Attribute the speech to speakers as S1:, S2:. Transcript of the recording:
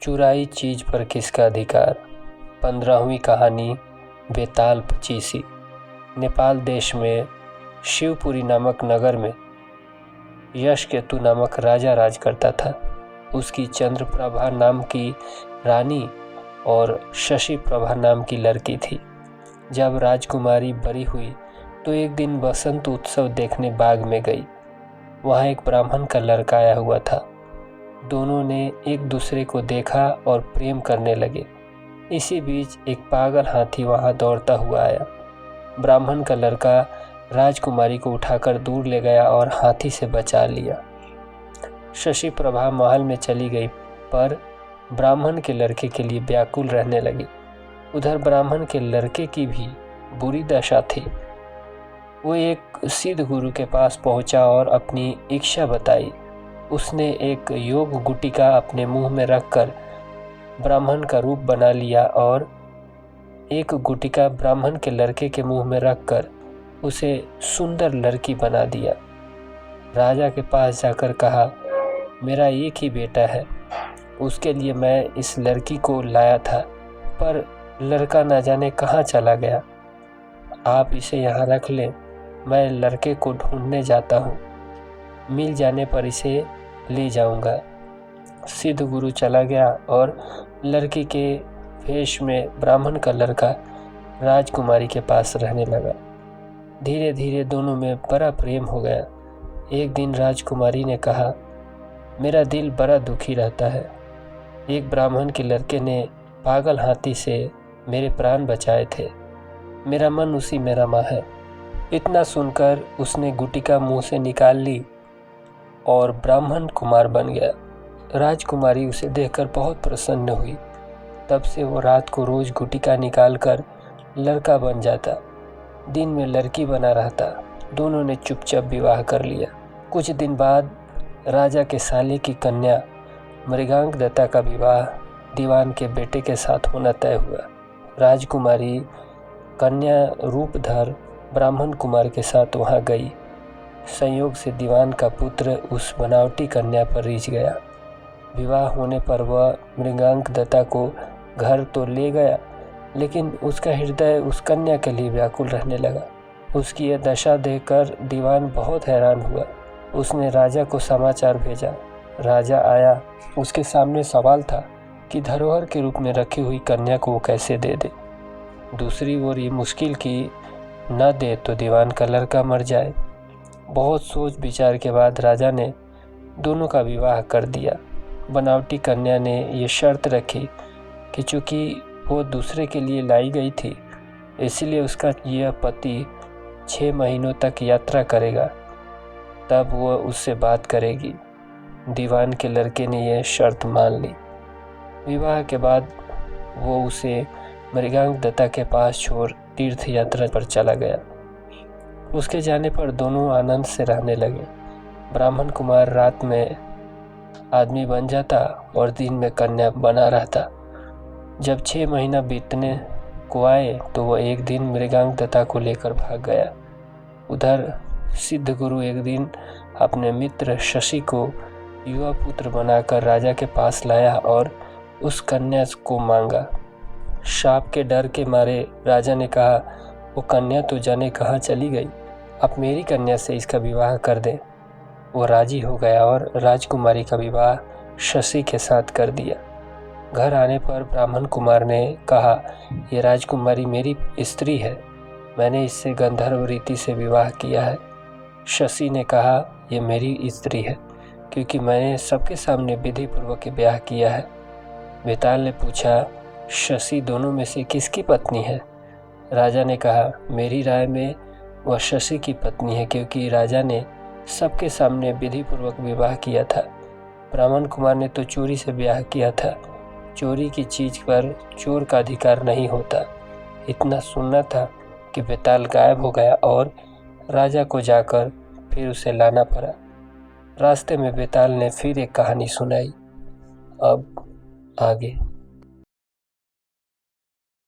S1: चुराई चीज पर किसका अधिकार। 15वीं कहानी बेताल पचीसी। नेपाल देश में शिवपुरी नामक नगर में यशकेतु नामक राजा राज करता था। उसकी चंद्रप्रभा नाम की रानी और शशि प्रभा नाम की लड़की थी। जब राजकुमारी बड़ी हुई तो एक दिन बसंत उत्सव देखने बाग में गई। वहाँ एक ब्राह्मण का लड़का आया हुआ था। दोनों ने एक दूसरे को देखा और प्रेम करने लगे। इसी बीच एक पागल हाथी वहाँ दौड़ता हुआ आया। ब्राह्मण का लड़का राजकुमारी को उठाकर दूर ले गया और हाथी से बचा लिया। शशि प्रभा महल में चली गई, पर ब्राह्मण के लड़के के लिए व्याकुल रहने लगी। उधर ब्राह्मण के लड़के की भी बुरी दशा थी। वो एक सिद्ध गुरु के पास पहुंचा और अपनी इच्छा बताई। उसने एक योग गुटिका अपने मुंह में रखकर ब्राह्मण का रूप बना लिया और एक गुटिका ब्राह्मण के लड़के के मुंह में रखकर उसे सुंदर लड़की बना दिया। राजा के पास जाकर कहा, मेरा एक ही बेटा है, उसके लिए मैं इस लड़की को लाया था, पर लड़का न जाने कहाँ चला गया। आप इसे यहाँ रख लें, मैं लड़के को ढूंढने जाता हूँ, मिल जाने पर इसे ले जाऊँगा। सिद्ध गुरु चला गया और लड़की के वेश में ब्राह्मण का लड़का राजकुमारी के पास रहने लगा। धीरे धीरे दोनों में बड़ा प्रेम हो गया। एक दिन राजकुमारी ने कहा, मेरा दिल बड़ा दुखी रहता है। एक ब्राह्मण के लड़के ने पागल हाथी से मेरे प्राण बचाए थे। मेरा मन उसी में रमा है। इतना सुनकर उसने गुटिका मुंह से निकाल ली और ब्राह्मण कुमार बन गया। राजकुमारी उसे देखकर बहुत प्रसन्न हुई। तब से वो रात को रोज गुटिका निकालकर लड़का बन जाता, दिन में लड़की बना रहता। दोनों ने चुपचाप विवाह कर लिया। कुछ दिन बाद राजा के साले की कन्या मृगांक दत्ता का विवाह दीवान के बेटे के साथ होना तय हुआ। राजकुमारी कन्या रूपधर ब्राह्मण कुमार के साथ वहां गई। संयोग से दीवान का पुत्र उस बनावटी कन्या पर रिझ गया। विवाह होने पर वह मृगांक दत्ता को घर तो ले गया, लेकिन उसका हृदय उस कन्या के लिए व्याकुल रहने लगा। उसकी यह दशा देखकर दीवान बहुत हैरान हुआ। उसने राजा को समाचार भेजा। राजा आया। उसके सामने सवाल था कि धरोहर के रूप में रखी हुई कन्या को वो कैसे दे दे। दूसरी ओर ये मुश्किल कि न दे तो दीवान का लड़का मर जाए। बहुत सोच विचार के बाद राजा ने दोनों का विवाह कर दिया। बनावटी कन्या ने ये शर्त रखी कि चूँकि वो दूसरे के लिए लाई गई थी, इसलिए उसका यह पति 6 महीनों तक यात्रा करेगा, तब वो उससे बात करेगी। दीवान के लड़के ने यह शर्त मान ली। विवाह के बाद वो उसे मृगांक दत्ता के पास छोड़ तीर्थ यात्रा पर चला गया। उसके जाने पर दोनों आनंद से रहने लगे। ब्राह्मण कुमार रात में आदमी बन जाता और दिन में कन्या बना रहता। जब 6 महीना बीतने को आए तो वह एक दिन मृगांक दत्ता को लेकर भाग गया। उधर सिद्ध गुरु एक दिन अपने मित्र शशि को युवा पुत्र बनाकर राजा के पास लाया और उस कन्या को मांगा। शाप के डर के मारे राजा ने कहा, वो कन्या तो जाने कहाँ चली गई, अब मेरी कन्या से इसका विवाह कर दें। वो राजी हो गया और राजकुमारी का विवाह शशि के साथ कर दिया। घर आने पर ब्राह्मण कुमार ने कहा, ये राजकुमारी मेरी स्त्री है, मैंने इससे गंधर्व रीति से विवाह किया है। शशि ने कहा, ये मेरी स्त्री है, क्योंकि मैंने सबके सामने विधि पूर्वक ब्याह किया है। बेताल ने पूछा, शशि दोनों में से किसकी पत्नी है? राजा ने कहा, मेरी राय में वह शशि की पत्नी है, क्योंकि राजा ने सबके सामने विधि पूर्वक विवाह किया था। ब्राह्मण कुमार ने तो चोरी से ब्याह किया था। चोरी की चीज पर चोर का अधिकार नहीं होता। इतना सुनना था कि बेताल गायब हो गया और राजा को जाकर फिर उसे लाना पड़ा। रास्ते में बेताल ने फिर एक कहानी सुनाई। अब आगे।